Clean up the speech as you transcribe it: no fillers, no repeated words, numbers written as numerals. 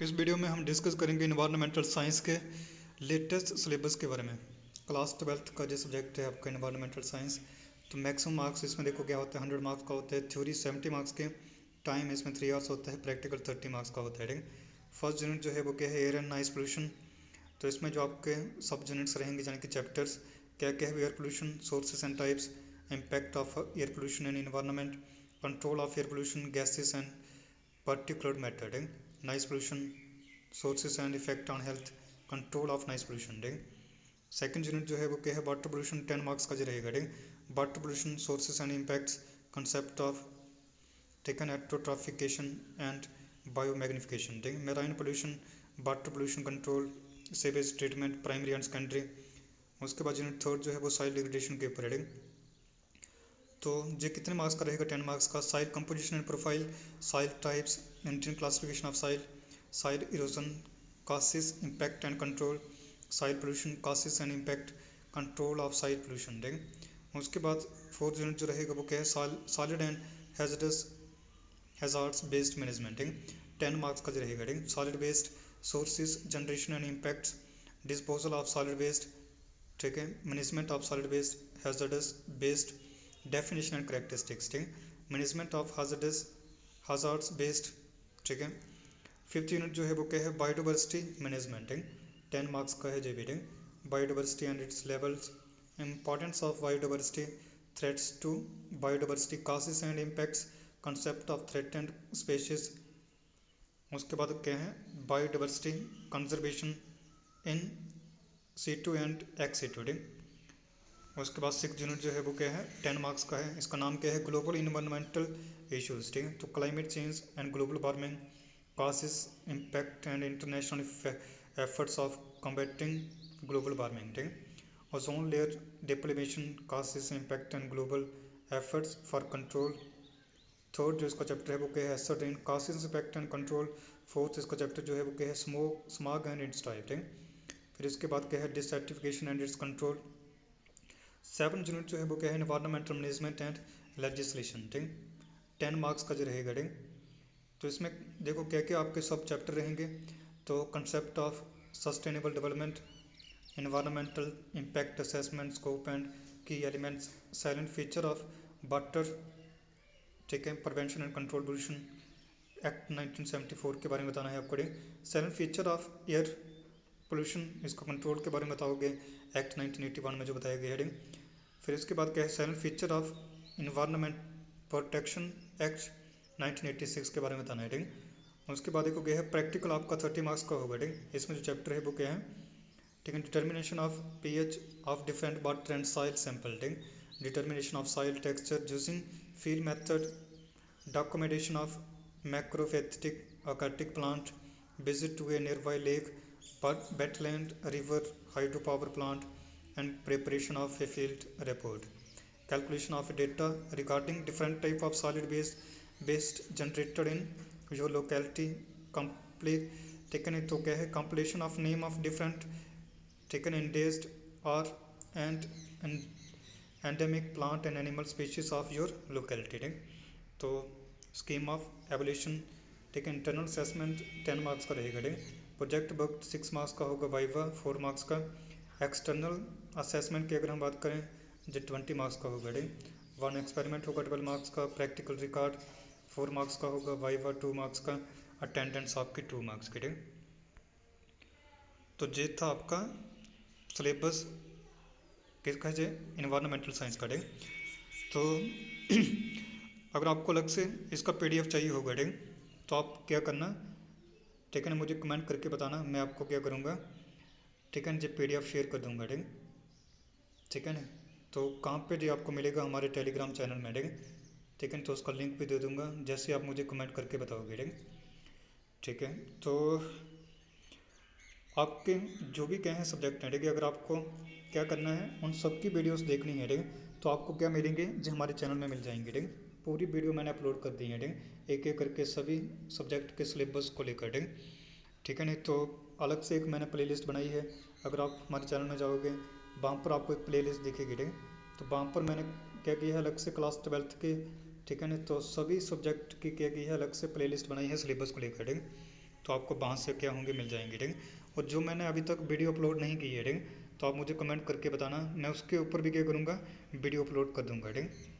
इस वीडियो में हम डिस्कस करेंगे इन्वायरमेंटल साइंस के लेटेस्ट सिलेबस के बारे में। क्लास 12th का जो सब्जेक्ट है आपका इन्वायरमेंटल साइंस, तो मैक्सिमम मार्क्स इसमें देखो क्या होता है, 100 मार्क्स का होता है। थ्योरी 70 मार्क्स के, टाइम इसमें 3 आवर्स होता है। प्रैक्टिकल 30 मार्क्स का होता है। ठीक, फर्स्ट यूनिट जो है वो क्या है, एयर एंड नॉइज पोल्यूशन। तो इसमें जो आपके सब यूनिट्स रहेंगे यानी कि चैप्टर्स क्या क्या है, air pollution, sources and types, impact of air pollution in environment, control of air pollution, gases and particulate matter, noise pollution, sources and effect on health, control of noise pollution. Second unit जो है वो क्या है, water pollution, 10 marks का जो रहेगा। Water pollution, sources and impacts, concept of taken eutrophication and biomagnification. Marine pollution, water pollution control, sewage treatment, primary and secondary. उसके बाद यूनिट थर्ड जो है वो सॉइल डिग्रेडेशन के ऊपर है। तो ये कितने मार्क्स का रहेगा, 10 मार्क्स का। Soil composition and profile, soil types, Indian classification of soil, soil erosion, causes, impact and control, soil pollution, causes and impact, control of soil pollution. ठीक, उसके बाद फोर्थ यूनिट जो रहेगा वो क्या है, solid and hazards based management. 10 marks का जो रहेगा। ठीक, solid waste, sources, generation and impacts, disposal of solid waste, ठीक है, management of solid waste, hazards based, definition and characteristics. ठीक, मैनेजमेंट ऑफ hazards बेस्ड। ठीक है, फिफ्थ यूनिट जो है वो क्या है, बायोडाइवर्सिटी मैनेजमेंट। 10 मार्क्स का है जेबी। Biodiversity and its levels, importance of biodiversity, threats to biodiversity, causes and impacts, concept of threatened species. उसके बाद क्या है, biodiversity conservation in situ and ex situ। उसके बाद सिक्स यूनिट जो है वो क्या है, 10 मार्क्स का है। इसका नाम क्या है, ग्लोबल इन्वायरमेंटल इश्यूज। ठीक है, तो climate change and global warming, causes, impact and international efforts of combating global warming. ठीक, ozone layer depletion, causes, impact and global efforts for control. Third जो इसका चैप्टर है वो क्या है, certain causes, impact and control. Fourth इसका chapter जो है वो क्या है, स्मॉग एंड इट्स टाइप। ठीक, फिर इसके बाद क्या है, desertification and its control. Seven unit जो है वो क्या है, इन्वायरमेंटल मैनेजमेंट एंड लेजिस्लेशन। ठीक, 10 मार्क्स का जो रहेगा। ठीक, तो इसमें देखो क्या क्या आपके सब चैप्टर रहेंगे। तो concept of sustainable development, environmental impact assessment, scope and key elements, salient feature of water, ठीक है, prevention and control pollution act 1974 के बारे में बताना है आपको। Salient feature of air pollution, इसका कंट्रोल के बारे में बताओगे एक्ट 1981 में जो बताया गया है। फिर इसके बाद क्या है, silent feature of environment protection act 1986 के बारे में बताना है। ठीक, उसके बाद देखो क्या है, प्रैक्टिकल आपका 30 मार्क्स का होगा। ठीक, इसमें जो चैप्टर है वो क्या है, ठीक है, determination of pH of different water and soil sample. ठीक, determination of soil texture using field method, documentation of macrophytic aquatic plant, visit to a nearby lake, wetland, river, hydropower plant, and preparation of a field report. Calculation of data regarding different type of solid waste generated in your locality. Complete taken तो क्या है, compilation of name of different taken endangered or and endemic plant and animal species of your locality। तो scheme of evolution, ठीक है, internal assessment 10 marks का रहेगा। Project work 6 marks का होगा। वाइवा 4 मार्क्स का। एक्सटर्नल असेसमेंट की अगर हम बात करें जो 20 मार्क्स का होगा। वन एक्सपेरिमेंट होगा 12 मार्क्स का। प्रैक्टिकल रिकॉर्ड 4 मार्क्स का होगा। वाइवा 2 मार्क्स का। अटेंडेंस आपकी 2 मार्क्स की। तो ये था आपका सिलेबस किसका है, इन्वायरमेंटल साइंस का। तो अगर आपको अलग से इसका PDF चाहिए होगा, तो आप क्या करना, ठीक है ना, मुझे कमेंट करके बताना, मैं आपको क्या करूँगा, ठीक है ना, जो PDF शेयर कर दूँगा। ठीक है ना, तो कहाँ पे जो आपको मिलेगा, हमारे टेलीग्राम चैनल में। ठीक है, तो उसका लिंक भी दे दूँगा जैसे आप मुझे कमेंट करके बताओगे। ठीक है, तो आपके जो भी क्या है सब्जेक्ट हैं, ठीक है, अगर आपको क्या करना है, उन सब की वीडियोस देखनी है। ठीक, तो आपको क्या मिलेंगे, जो हमारे चैनल में मिल जाएंगे। ठीक, पूरी वीडियो मैंने अपलोड कर दी है। ठीक, एक एक करके सभी सब्जेक्ट के सिलेबस को लेकर। ठीक है, नहीं तो अलग से एक मैंने प्लेलिस्ट बनाई है। अगर आप हमारे चैनल में जाओगे, वहाँ पर आपको एक प्लेलिस्ट दिखेगी। ठीक, तो वहाँ पर मैंने क्या किया है, अलग से क्लास 12th के, ठीक है ना, तो सभी सब्जेक्ट की क्या की है, अलग से प्लेलिस्ट बनाई है सिलेबस को लेकर। ठीक, तो आपको वहाँ से क्या होंगे, मिल जाएंगे, ठीक है। और जो मैंने अभी तक वीडियो अपलोड नहीं की है, ठीक है, तो आप मुझे कमेंट करके बताना, मैं उसके ऊपर भी क्या करूँगा, वीडियो अपलोड कर दूँगा, ठीक है।